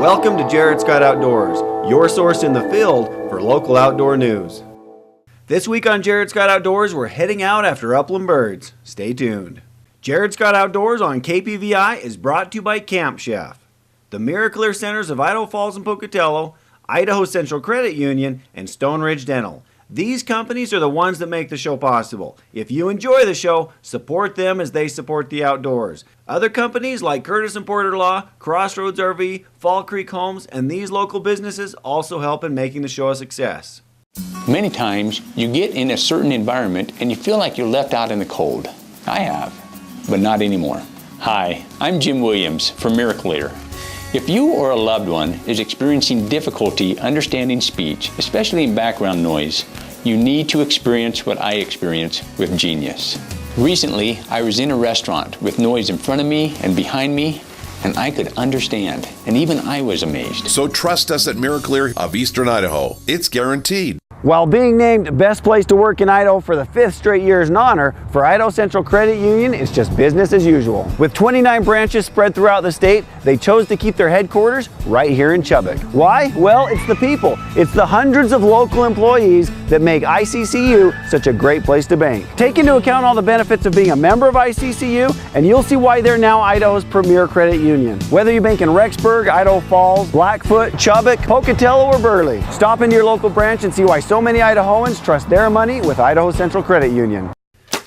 Welcome to Jared Scott Outdoors, your source in the field for local outdoor news. This week on Jared Scott Outdoors, we're heading out after upland birds. Stay tuned. Jared Scott Outdoors on KPVI is brought to you by Camp Chef, the Miracle Centers of Idaho Falls and Pocatello, Idaho Central Credit Union, and Stone Ridge Dental. These companies are the ones that make the show possible. If you enjoy the show, support them as they support the outdoors. Other companies like Curtis and Porter Law, Crossroads RV, Fall Creek Homes, and these local businesses also help in making the show a success. Many times you get in a certain environment and you feel like you're left out in the cold. I have, but not anymore. Hi, I'm Jim Williams from Miracle Leader. If you or a loved one is experiencing difficulty understanding speech, especially in background noise, you need to experience what I experience with Genius. Recently, I was in a restaurant with noise in front of me and behind me, and I could understand, and even I was amazed. So trust us at Miracle Leader of Eastern Idaho. It's guaranteed. While being named Best Place to Work in Idaho for the 5th straight year is an honor, for Idaho Central Credit Union, it's just business as usual. With 29 branches spread throughout the state, they chose to keep their headquarters right here in Chubbuck. Why? Well, it's the people. It's the hundreds of local employees that make ICCU such a great place to bank. Take into account all the benefits of being a member of ICCU, and you'll see why they're now Idaho's premier credit union. Whether you bank in Rexburg, Idaho Falls, Blackfoot, Chubbuck, Pocatello, or Burley, stop into your local branch and see why so many Idahoans trust their money with Idaho Central Credit Union.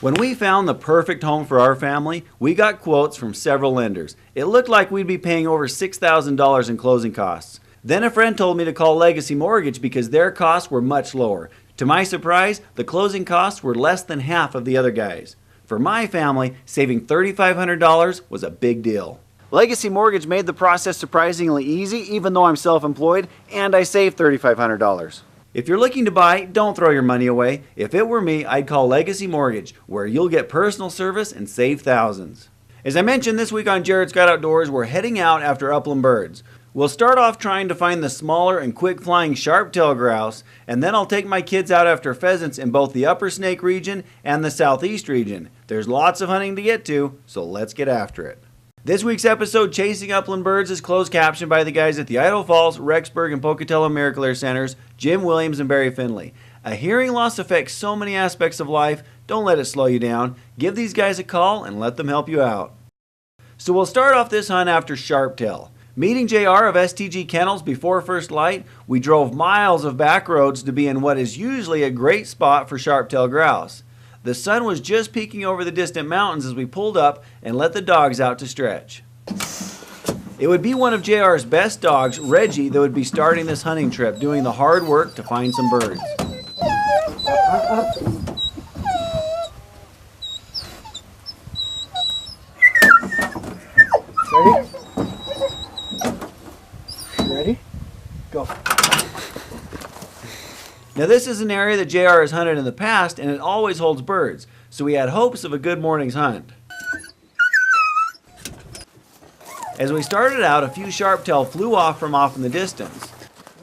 When we found the perfect home for our family, we got quotes from several lenders. It looked like we'd be paying over $6,000 in closing costs. Then a friend told me to call Legacy Mortgage because their costs were much lower. To my surprise, the closing costs were less than half of the other guys. For my family, saving $3,500 was a big deal. Legacy Mortgage made the process surprisingly easy, even though I'm self-employed, and I saved $3,500. If you're looking to buy, don't throw your money away. If it were me, I'd call Legacy Mortgage, where you'll get personal service and save thousands. As I mentioned this week on Jared Scott Outdoors, we're heading out after upland birds. We'll start off trying to find the smaller and quick-flying sharp-tailed grouse, and then I'll take my kids out after pheasants in both the Upper Snake region and the Southeast region. There's lots of hunting to get to, so let's get after it. This week's episode, Chasing Upland Birds, is closed captioned by the guys at the Idaho Falls, Rexburg, and Pocatello Miracle Air Centers, Jim Williams and Barry Finley. A hearing loss affects so many aspects of life. Don't let it slow you down. Give these guys a call and let them help you out. So we'll start off this hunt after sharptail. Meeting JR of STG Kennels before first light, we drove miles of back roads to be in what is usually a great spot for sharp-tailed grouse. The sun was just peeking over the distant mountains as we pulled up and let the dogs out to stretch. It would be one of JR's best dogs, Reggie, that would be starting this hunting trip, doing the hard work to find some birds. Ready? Ready? Go. Now this is an area that JR has hunted in the past and it always holds birds, so we had hopes of a good morning's hunt. As we started out, a few sharptail flew off in the distance.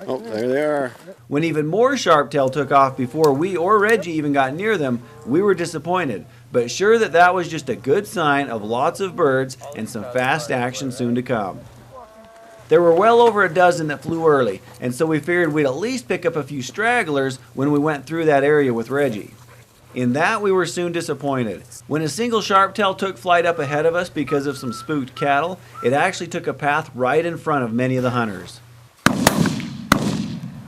Oh, there they are. When even more sharptail took off before we or Reggie even got near them, we were disappointed, but sure that was just a good sign of lots of birds and some fast action soon to come. There were well over a dozen that flew early, and so we figured we'd at least pick up a few stragglers when we went through that area with Reggie. In that, we were soon disappointed. When a single sharptail took flight up ahead of us because of some spooked cattle, it actually took a path right in front of many of the hunters.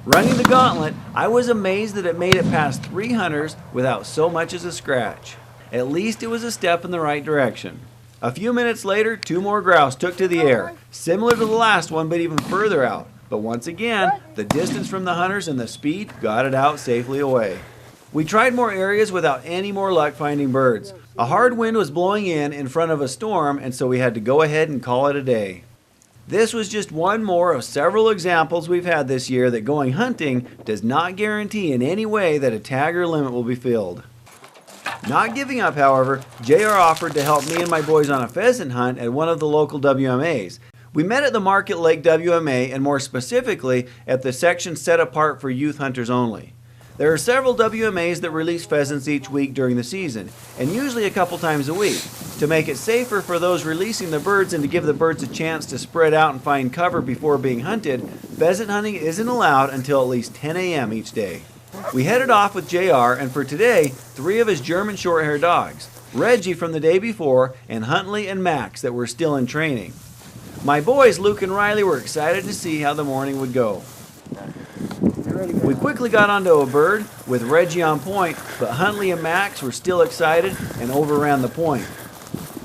Running the gauntlet, I was amazed that it made it past 3 hunters without so much as a scratch. At least it was a step in the right direction. A few minutes later, 2 more grouse took to the air, similar to the last one but even further out. But once again, the distance from the hunters and the speed got it out safely away. We tried more areas without any more luck finding birds. A hard wind was blowing in front of a storm, and so we had to go ahead and call it a day. This was just one more of several examples we've had this year that going hunting does not guarantee in any way that a tag or limit will be filled. Not giving up, however, JR offered to help me and my boys on a pheasant hunt at one of the local WMAs. We met at the Market Lake WMA and more specifically at the section set apart for youth hunters only. There are several WMAs that release pheasants each week during the season, and usually a couple times a week. To make it safer for those releasing the birds and to give the birds a chance to spread out and find cover before being hunted, pheasant hunting isn't allowed until at least 10 a.m. each day. We headed off with JR, and for today, 3 of his German short-haired dogs, Reggie from the day before, and Huntley and Max that were still in training. My boys, Luke and Riley, were excited to see how the morning would go. We quickly got onto a bird with Reggie on point, but Huntley and Max were still excited and overran the point.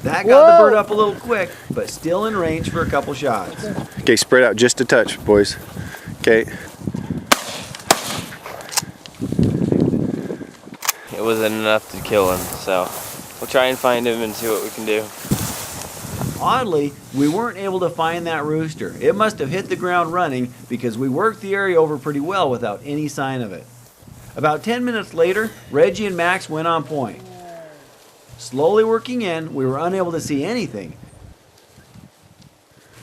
That got the bird up a little quick, but still in range for a couple shots. Okay, spread out just a touch, boys. Okay. It wasn't enough to kill him, so we'll try and find him and see what we can do. Oddly, we weren't able to find that rooster. It must have hit the ground running because we worked the area over pretty well without any sign of it. About 10 minutes later, Reggie and Max went on point. Slowly working in, we were unable to see anything.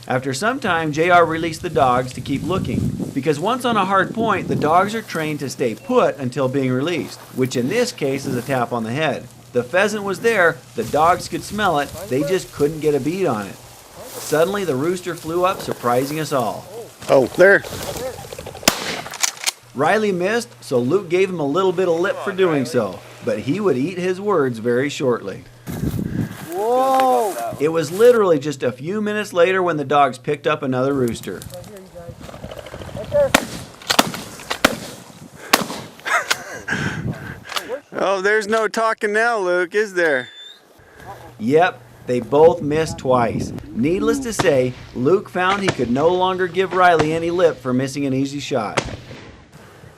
After some time, JR released the dogs to keep looking, because once on a hard point, the dogs are trained to stay put until being released, which in this case is a tap on the head. The pheasant was there, the dogs could smell it, they just couldn't get a bead on it. Suddenly the rooster flew up, surprising us all. Oh, there. Riley missed, so Luke gave him a little bit of lip for doing so, but he would eat his words very shortly. Whoa! It was literally just a few minutes later when the dogs picked up another rooster. Oh, there's no talking now, Luke, is there? Yep, they both missed twice. Needless to say, Luke found he could no longer give Riley any lip for missing an easy shot.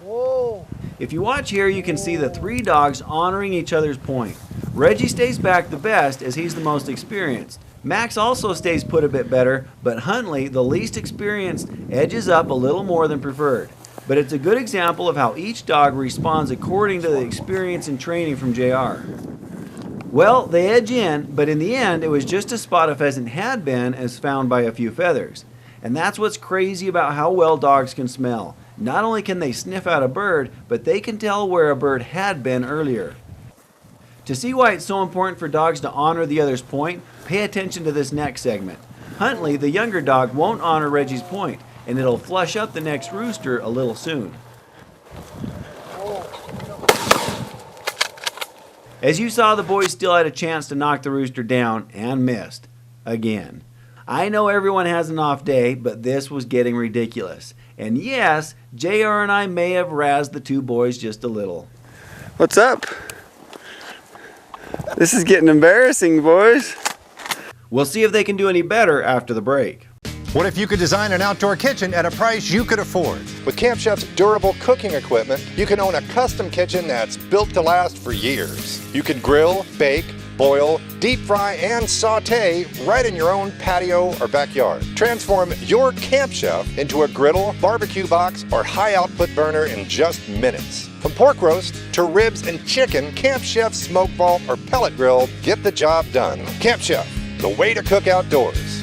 Whoa! If you watch here, you can see the 3 dogs honoring each other's point. Reggie stays back the best as he's the most experienced. Max also stays put a bit better, but Huntley, the least experienced, edges up a little more than preferred. But it's a good example of how each dog responds according to the experience and training from JR. Well, they edge in, but in the end, it was just a spot a pheasant had been as found by a few feathers. And that's what's crazy about how well dogs can smell. Not only can they sniff out a bird, but they can tell where a bird had been earlier. To see why it's so important for dogs to honor the other's point, pay attention to this next segment. Huntley, the younger dog, won't honor Reggie's point, and it'll flush up the next rooster a little soon. As you saw, the boys still had a chance to knock the rooster down and missed. Again. I know everyone has an off day, but this was getting ridiculous. And yes, JR and I may have razzed the 2 boys just a little. What's up? This is getting embarrassing, boys. We'll see if they can do any better after the break. What if you could design an outdoor kitchen at a price you could afford? With Camp Chef's durable cooking equipment, you can own a custom kitchen that's built to last for years. You can grill, bake, boil, deep fry, and saute right in your own patio or backyard. Transform your Camp Chef into a griddle, barbecue box, or high-output burner in just minutes. From pork roast to ribs and chicken, Camp Chef's smoke vault or pellet grill get the job done. Camp Chef, the way to cook outdoors.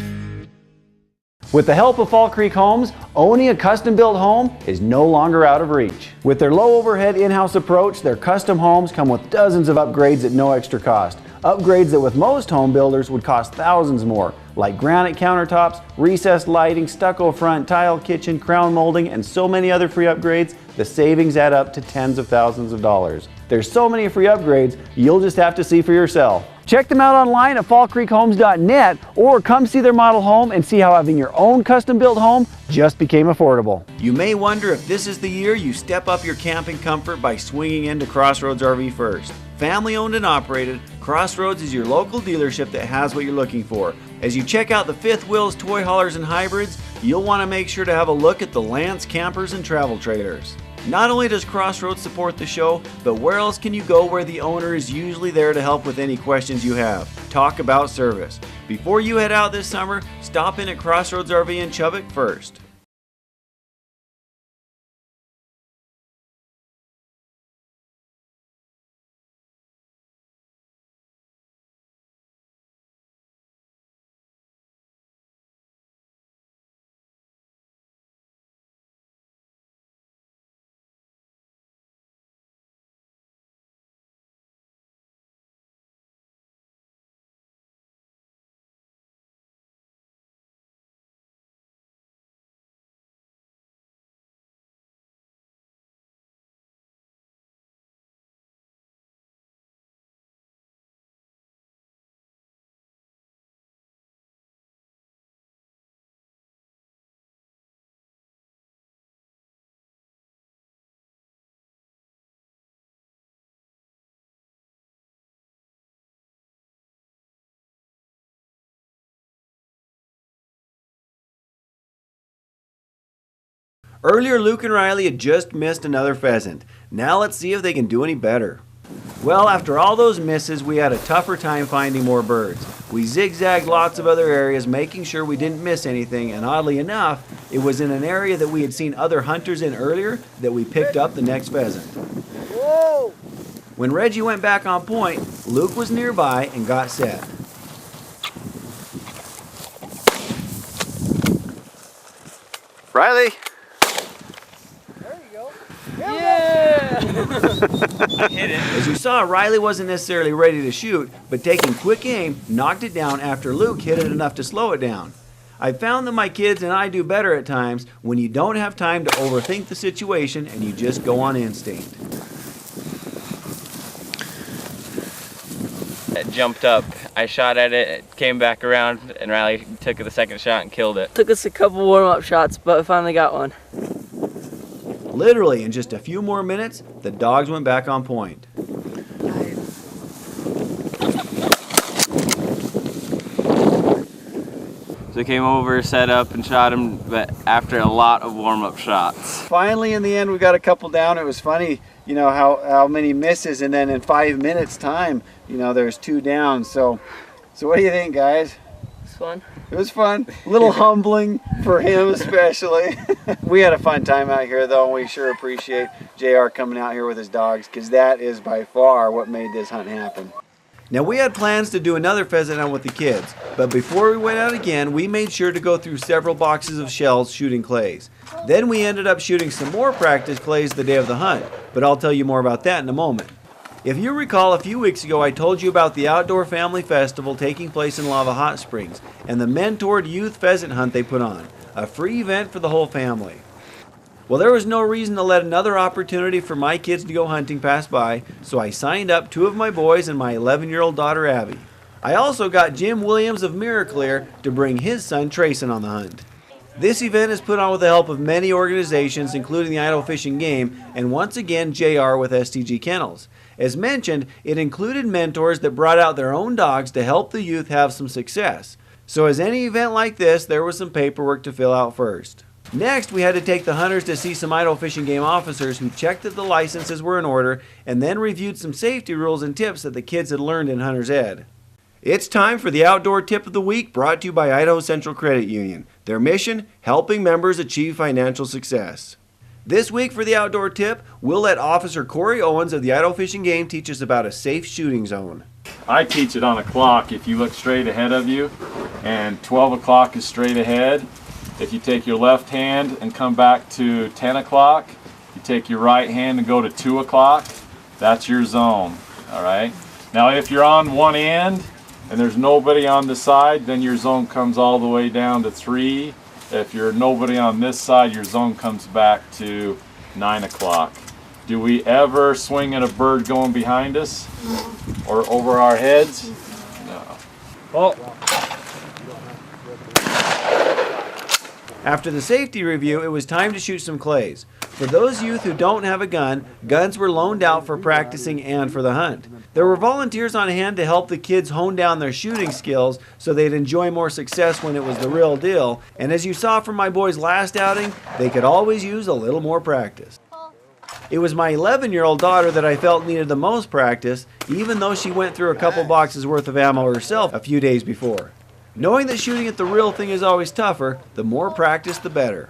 With the help of Fall Creek Homes, owning a custom-built home is no longer out of reach. With their low-overhead in-house approach, their custom homes come with dozens of upgrades at no extra cost. Upgrades that with most home builders would cost thousands more, like granite countertops, recessed lighting, stucco front, tile kitchen, crown molding, and so many other free upgrades. The savings add up to tens of thousands of dollars. There's so many free upgrades, you'll just have to see for yourself. Check them out online at fallcreekhomes.net or come see their model home and see how having your own custom-built home just became affordable. You may wonder if this is the year you step up your camping comfort by swinging into Crossroads RV first. Family owned and operated, Crossroads is your local dealership that has what you're looking for. As you check out the fifth wheels, toy haulers, and hybrids, you'll want to make sure to have a look at the Lance campers and travel trailers. Not only does Crossroads support the show, but where else can you go where the owner is usually there to help with any questions you have? Talk about service. Before you head out this summer, stop in at Crossroads RV in Chubbuck first. Earlier, Luke and Riley had just missed another pheasant. Now let's see if they can do any better. Well, after all those misses, we had a tougher time finding more birds. We zigzagged lots of other areas, making sure we didn't miss anything, and oddly enough, it was in an area that we had seen other hunters in earlier that we picked up the next pheasant. Whoa! When Reggie went back on point, Luke was nearby and got set. Riley. There you go. Yeah! Hit it. As you saw, Riley wasn't necessarily ready to shoot, but taking quick aim, knocked it down after Luke hit it enough to slow it down. I found that my kids and I do better at times when you don't have time to overthink the situation and you just go on instinct. It jumped up. I shot at it, it came back around, and Riley took the second shot and killed it. Took us a couple warm-up shots, but I finally got one. Literally, in just a few more minutes, the dogs went back on point. So we came over, set up, and shot him, but after a lot of warm-up shots. Finally, in the end, we got a couple down. It was funny, you know, how many misses, and then in 5 minutes time, you know, there's 2 down. So what do you think, guys? It's fun. It was fun. A little humbling for him especially. We had a fun time out here though, and we sure appreciate JR coming out here with his dogs, because that is by far what made this hunt happen. Now we had plans to do another pheasant hunt with the kids, but before we went out again, we made sure to go through several boxes of shells shooting clays. Then we ended up shooting some more practice clays the day of the hunt, but I'll tell you more about that in a moment. If you recall, a few weeks ago I told you about the Outdoor Family Festival taking place in Lava Hot Springs and the mentored youth pheasant hunt they put on, a free event for the whole family. Well, there was no reason to let another opportunity for my kids to go hunting pass by, so I signed up 2 of my boys and my 11-year-old daughter Abby. I also got Jim Williams of Miraclear to bring his son Trayson on the hunt. This event is put on with the help of many organizations, including the Idaho Fish and Game, and once again JR with STG Kennels. As mentioned, it included mentors that brought out their own dogs to help the youth have some success. So as any event like this, there was some paperwork to fill out first. Next, we had to take the hunters to see some Idaho Fish and Game officers who checked that the licenses were in order and then reviewed some safety rules and tips that the kids had learned in Hunter's Ed. It's time for the Outdoor Tip of the Week, brought to you by Idaho Central Credit Union. Their mission, helping members achieve financial success. This week for the Outdoor Tip, we'll let Officer Corey Owens of the Idaho Fish and Game teach us about a safe shooting zone. I teach it on a clock. If you look straight ahead of you, and 12 o'clock is straight ahead, if you take your left hand and come back to 10 o'clock, you take your right hand and go to 2 o'clock, that's your zone, all right? Now if you're on one end and there's nobody on the side, then your zone comes all the way down to 3. If you're nobody on this side, your zone comes back to 9 o'clock. Do we ever swing at a bird going behind us or over our heads? No. Oh. After the safety review, it was time to shoot some clays. For those youth who don't have a gun, guns were loaned out for practicing and for the hunt. There were volunteers on hand to help the kids hone down their shooting skills so they'd enjoy more success when it was the real deal. And as you saw from my boys' last outing, they could always use a little more practice. It was my 11-year-old daughter that I felt needed the most practice, even though she went through a couple boxes worth of ammo herself a few days before. Knowing that shooting at the real thing is always tougher, the more practice the better.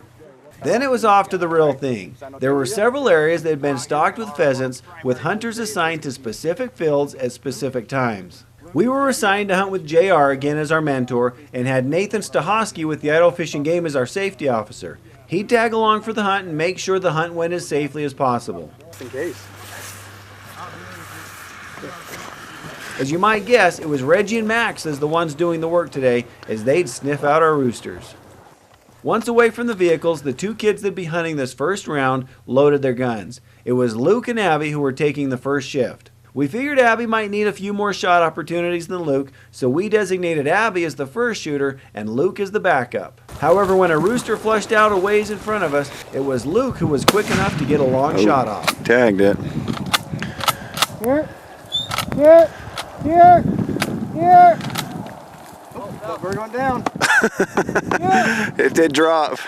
Then it was off to the real thing. There were several areas that had been stocked with pheasants, with hunters assigned to specific fields at specific times. We were assigned to hunt with JR again as our mentor, and had Nathan Stahosky with the Idaho Fish and Game as our safety officer. He'd tag along for the hunt and make sure the hunt went as safely as possible. Just in case. As you might guess, it was Reggie and Max as the ones doing the work today, as they'd sniff out our roosters. Once away from the vehicles, the 2 kids that'd be hunting this first round loaded their guns. It was Luke and Abby who were taking the first shift. We figured Abby might need a few more shot opportunities than Luke, so we designated Abby as the first shooter and Luke as the backup. However, when a rooster flushed out a ways in front of us, it was Luke who was quick enough to get a long shot off. Tagged it. Here. Here. Here. Here. Oh, we're going down. It did drop.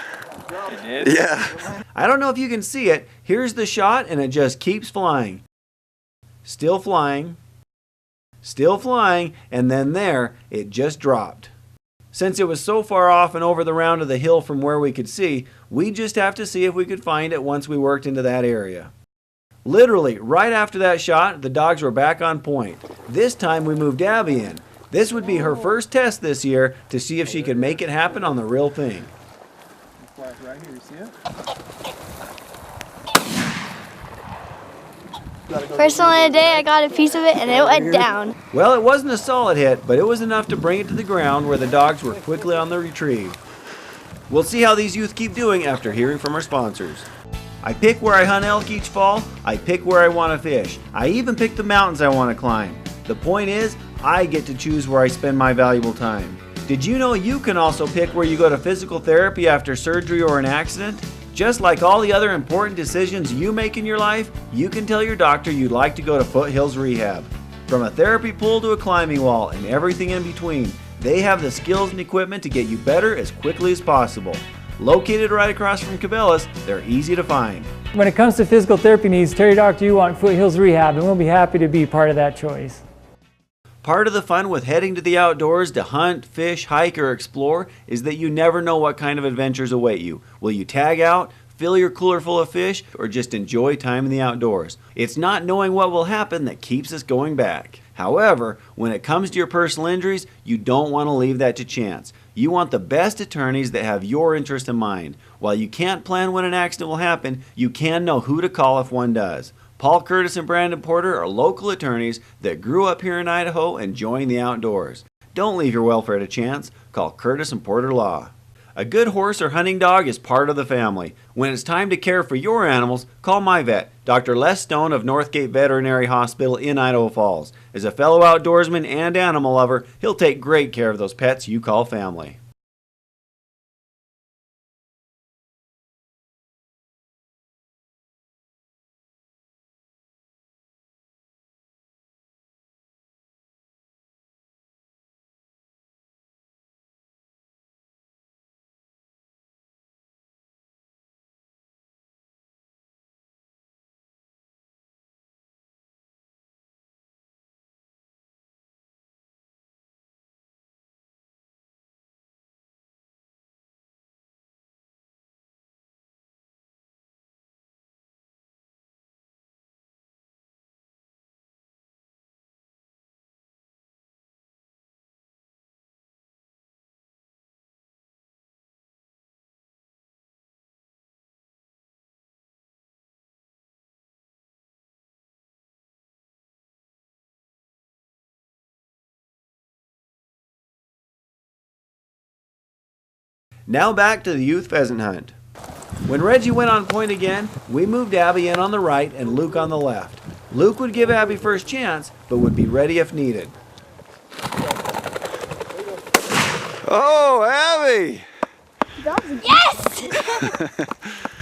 It did? Yeah. I don't know if you can see it. Here's the shot and it just keeps flying. Still flying. Still flying, and then there, it just dropped. Since it was so far off and over the round of the hill from where we could see, we just have to see if we could find it once we worked into that area. Literally, right after that shot, the dogs were back on point. This time we moved Abby in. This would be her first test this year to see if she could make it happen on the real thing. Right here, you see it? First one of the day, I got a piece of it and it went down. Well, it wasn't a solid hit, but it was enough to bring it to the ground where the dogs were quickly on the retrieve. We'll see how these youth keep doing after hearing from our sponsors. I pick where I hunt elk each fall. I pick where I want to fish. I even pick the mountains I want to climb. The point is, I get to choose where I spend my valuable time. Did you know you can also pick where you go to physical therapy after surgery or an accident? Just like all the other important decisions you make in your life, you can tell your doctor you'd like to go to Foothills Rehab. From a therapy pool to a climbing wall and everything in between, they have the skills and equipment to get you better as quickly as possible. Located right across from Cabela's, they're easy to find. When it comes to physical therapy needs, tell your doctor you want Foothills Rehab, and we'll be happy to be part of that choice. Part of the fun with heading to the outdoors to hunt, fish, hike, or explore is that you never know what kind of adventures await you. Will you tag out, fill your cooler full of fish, or just enjoy time in the outdoors? It's not knowing what will happen that keeps us going back. However, when it comes to your personal injuries, you don't want to leave that to chance. You want the best attorneys that have your interest in mind. While you can't plan when an accident will happen, you can know who to call if one does. Paul Curtis and Brandon Porter are local attorneys that grew up here in Idaho enjoying the outdoors. Don't leave your welfare to chance. Call Curtis and Porter Law. A good horse or hunting dog is part of the family. When it's time to care for your animals, call my vet, Dr. Les Stone of Northgate Veterinary Hospital in Idaho Falls. As a fellow outdoorsman and animal lover, he'll take great care of those pets you call family. Now back to the youth pheasant hunt. When Reggie went on point again, we moved Abby in on the right and Luke on the left. Luke would give Abby first chance, but would be ready if needed. Oh, Abby! Yes!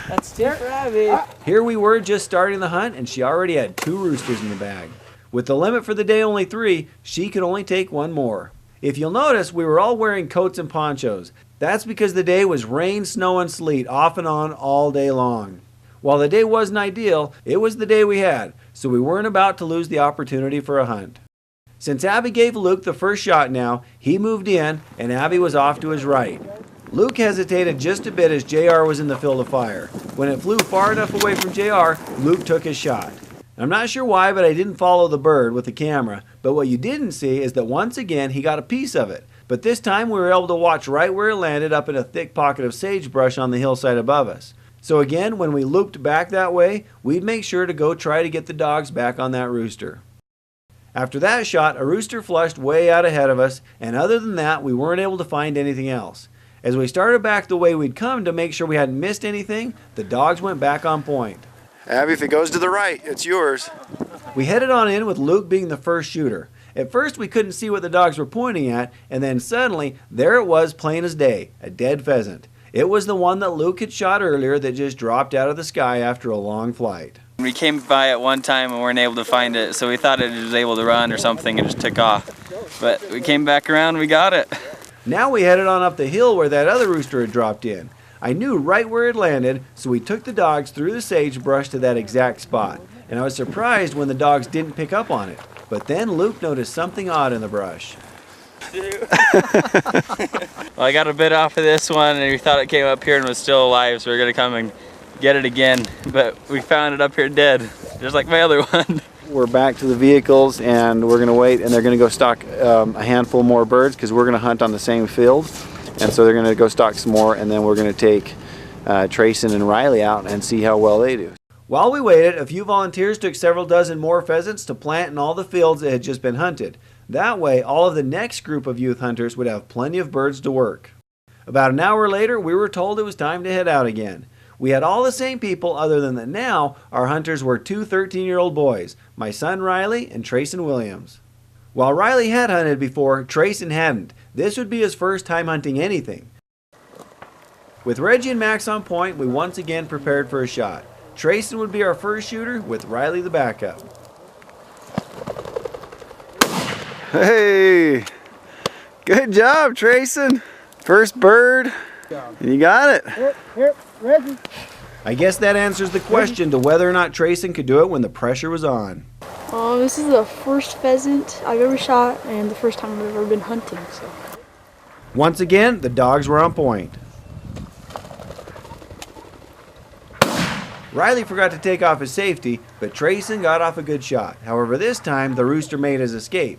That's it for Abby. Here we were just starting the hunt and she already had 2 roosters in the bag. With the limit for the day only 3, she could only take 1 more. If you'll notice, we were all wearing coats and ponchos. That's because the day was rain, snow, and sleet off and on all day long. While the day wasn't ideal, it was the day we had, so we weren't about to lose the opportunity for a hunt. Since Abby gave Luke the first shot now, he moved in and Abby was off to his right. Luke hesitated just a bit as JR was in the field of fire. When it flew far enough away from JR, Luke took his shot. I'm not sure why, but I didn't follow the bird with the camera, but what you didn't see is that once again he got a piece of it. But this time we were able to watch right where it landed up in a thick pocket of sagebrush on the hillside above us. So again, when we looped back that way, we'd make sure to go try to get the dogs back on that rooster. After that shot, a rooster flushed way out ahead of us, and other than that, we weren't able to find anything else. As we started back the way we'd come to make sure we hadn't missed anything, the dogs went back on point. Abby, if it goes to the right, it's yours. We headed on in with Luke being the first shooter. At first we couldn't see what the dogs were pointing at, and then suddenly, there it was plain as day, a dead pheasant. It was the one that Luke had shot earlier that just dropped out of the sky after a long flight. We came by at one time and weren't able to find it, so we thought it was able to run or something and just took off. But we came back around and we got it. Now we headed on up the hill where that other rooster had dropped in. I knew right where it landed, so we took the dogs through the sagebrush to that exact spot. And I was surprised when the dogs didn't pick up on it. But then Luke noticed something odd in the brush. Well, I got a bit off of this one and we thought it came up here and was still alive, so we are gonna come and get it again. But we found it up here dead, just like my other one. We're back to the vehicles and we're gonna wait, and they're gonna go stock a handful more birds because we're gonna hunt on the same field. And so they're gonna go stock some more, and then we're gonna take Trayson and Riley out and see how well they do. While we waited, a few volunteers took several dozen more pheasants to plant in all the fields that had just been hunted. That way, all of the next group of youth hunters would have plenty of birds to work. About an hour later, we were told it was time to head out again. We had all the same people, other than that now our hunters were two 13-year-old boys, my son Riley and Trayson Williams. While Riley had hunted before, Trayson hadn't. This would be his first time hunting anything. With Reggie and Max on point, we once again prepared for a shot. Trayson would be our first shooter, with Riley the backup. Hey! Good job, Trayson! First bird. You got it. Here, Reggie. I guess that answers the question to whether or not Trayson could do it when the pressure was on. This is the first pheasant I've ever shot and the first time I've ever been hunting. So. Once again, the dogs were on point. Riley forgot to take off his safety, but Trayson got off a good shot. However, this time the rooster made his escape.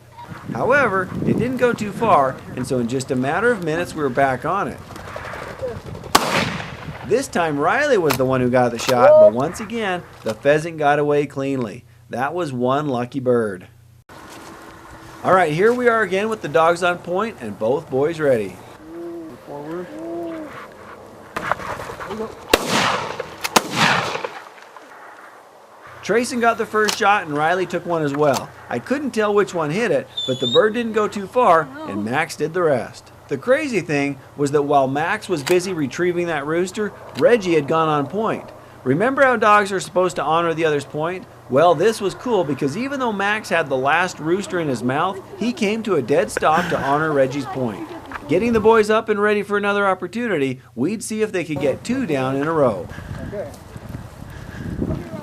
However, it didn't go too far, and so in just a matter of minutes we were back on it. This time Riley was the one who got the shot, but once again, the pheasant got away cleanly. That was one lucky bird. All right, here we are again with the dogs on point and both boys ready. Forward. Trayson got the first shot and Riley took one as well. I couldn't tell which one hit it, but the bird didn't go too far and Max did the rest. The crazy thing was that while Max was busy retrieving that rooster, Reggie had gone on point. Remember how dogs are supposed to honor the other's point? Well, this was cool because even though Max had the last rooster in his mouth, he came to a dead stop to honor Reggie's point. Getting the boys up and ready for another opportunity, we'd see if they could get two down in a row. Okay.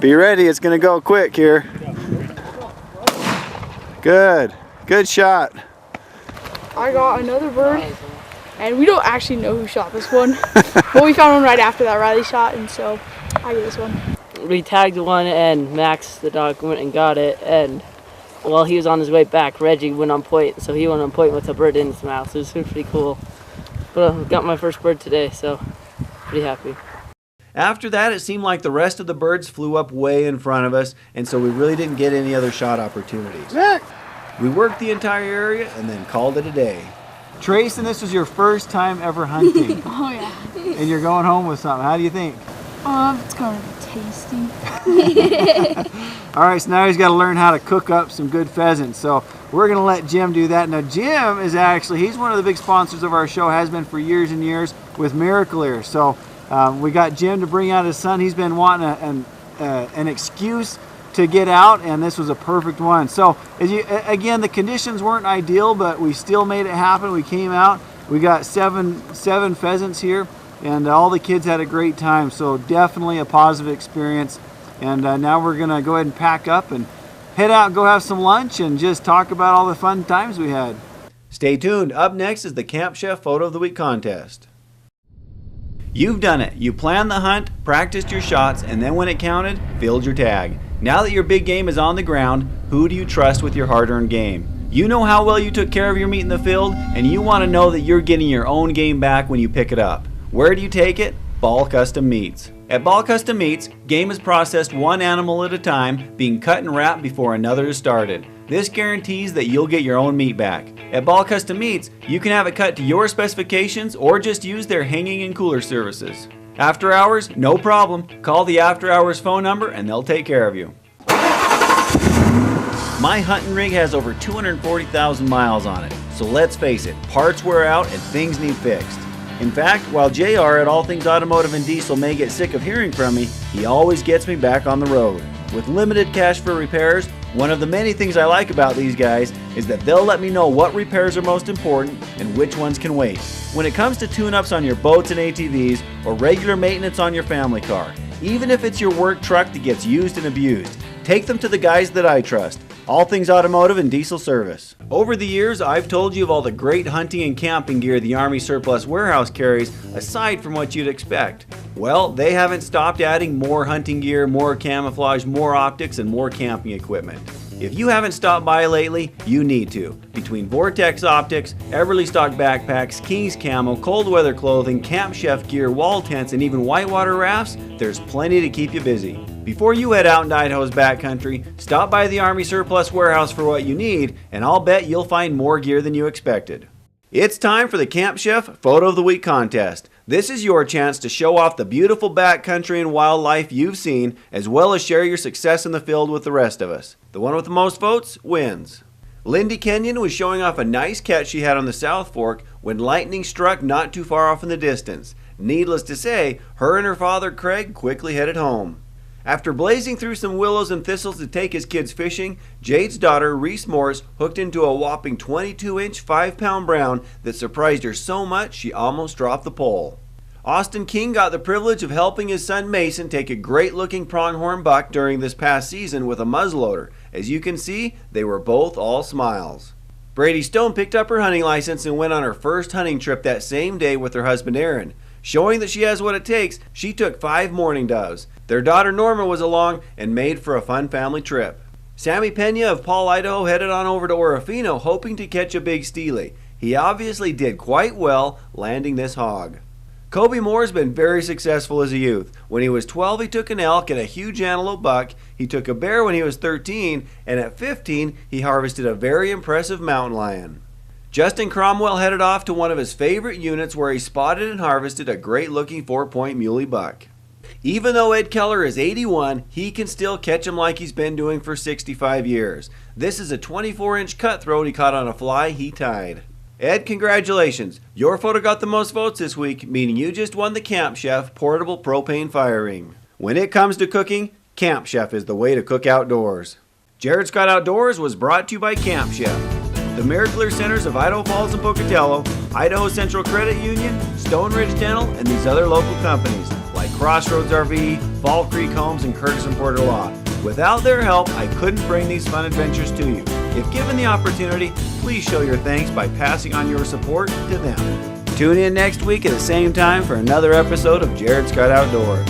Be ready, it's gonna go quick here. Good, good shot. I got another bird, and we don't actually know who shot this one, but we found one right after that Riley shot, and so I get this one. We tagged one, and Max, the dog, went and got it, and while he was on his way back, Reggie went on point, so he went on point with a bird in his mouth. So it was pretty cool. But I got my first bird today, so pretty happy. After that, it seemed like the rest of the birds flew up way in front of us, and so we really didn't get any other shot opportunities. We worked the entire area and then called it a day. Trayson, this was your first time ever hunting. Oh yeah. And you're going home with something. How do you think? It's gonna be tasty. All right, so now he's got to learn how to cook up some good pheasants. So we're going to let Jim do that. Now Jim is actually, he's one of the big sponsors of our show, has been for years and years with Miracle Ear. So we got Jim to bring out his son. He's been wanting an excuse to get out, and this was a perfect one. So again, the conditions weren't ideal, but we still made it happen. We came out. We got seven pheasants here, and all the kids had a great time. So definitely a positive experience. And now we're gonna go ahead and pack up and head out and go have some lunch and just talk about all the fun times we had. Stay tuned. Up next is the Camp Chef Photo of the Week contest. You've done it. You planned the hunt, practiced your shots, and then when it counted, filled your tag. Now that your big game is on the ground, who do you trust with your hard-earned game? You know how well you took care of your meat in the field, and you want to know that you're getting your own game back when you pick it up. Where do you take it? Ball Custom Meats. At Ball Custom Meats, game is processed one animal at a time, being cut and wrapped before another is started. This guarantees that you'll get your own meat back. At Ball Custom Meats, you can have it cut to your specifications or just use their hanging and cooler services. After hours, no problem. Call the After Hours phone number and they'll take care of you. My hunting rig has over 240,000 miles on it, so let's face it, parts wear out and things need fixed. In fact, while JR at All Things Automotive and Diesel may get sick of hearing from me, he always gets me back on the road. With limited cash for repairs, One of the many things I like about these guys is that they'll let me know what repairs are most important and which ones can wait. When it comes to tune-ups on your boats and ATVs or regular maintenance on your family car, even if it's your work truck that gets used and abused, take them to the guys that I trust. All things automotive and diesel service. Over the years, I've told you of all the great hunting and camping gear the Army Surplus Warehouse carries, aside from what you'd expect. Well, they haven't stopped adding more hunting gear, more camouflage, more optics, and more camping equipment. If you haven't stopped by lately, you need to. Between Vortex Optics, Everly Stock backpacks, King's Camo, cold weather clothing, Camp Chef gear, wall tents, and even whitewater rafts, there's plenty to keep you busy. Before you head out into Idaho's backcountry, stop by the Army Surplus Warehouse for what you need, and I'll bet you'll find more gear than you expected. It's time for the Camp Chef Photo of the Week contest. This is your chance to show off the beautiful backcountry and wildlife you've seen, as well as share your success in the field with the rest of us. The one with the most votes wins. Lindy Kenyon was showing off a nice catch she had on the South Fork when lightning struck not too far off in the distance. Needless to say, her and her father Craig quickly headed home. After blazing through some willows and thistles to take his kids fishing, Jade's daughter, Reese Morse, hooked into a whopping 22-inch, 5-pound brown that surprised her so much she almost dropped the pole. Austin King got the privilege of helping his son Mason take a great-looking pronghorn buck during this past season with a muzzleloader. As you can see, they were both all smiles. Brady Stone picked up her hunting license and went on her first hunting trip that same day with her husband Aaron. Showing that she has what it takes, she took 5 mourning doves. Their daughter Norma was along and made for a fun family trip. Sammy Pena of Paul, Idaho headed on over to Orofino hoping to catch a big steely. He obviously did quite well landing this hog. Kobe Moore's been very successful as a youth. When he was 12, he took an elk and a huge antelope buck. He took a bear when he was 13, and at 15, he harvested a very impressive mountain lion. Justin Cromwell headed off to one of his favorite units where he spotted and harvested a great-looking 4-point muley buck. Even though Ed Keller is 81, he can still catch him like he's been doing for 65 years. This is a 24-inch cutthroat he caught on a fly he tied. Ed, congratulations. Your photo got the most votes this week, meaning you just won the Camp Chef portable propane fire ring. When it comes to cooking, Camp Chef is the way to cook outdoors. Jared Scott Outdoors was brought to you by Camp Chef, the Miraclear Centers of Idaho Falls and Pocatello, Idaho Central Credit Union, Stone Ridge Dental, and these other local companies like Crossroads RV, Fall Creek Homes, and Curtis and Porter Law. Without their help, I couldn't bring these fun adventures to you. If given the opportunity, please show your thanks by passing on your support to them. Tune in next week at the same time for another episode of Jared Scott Outdoors.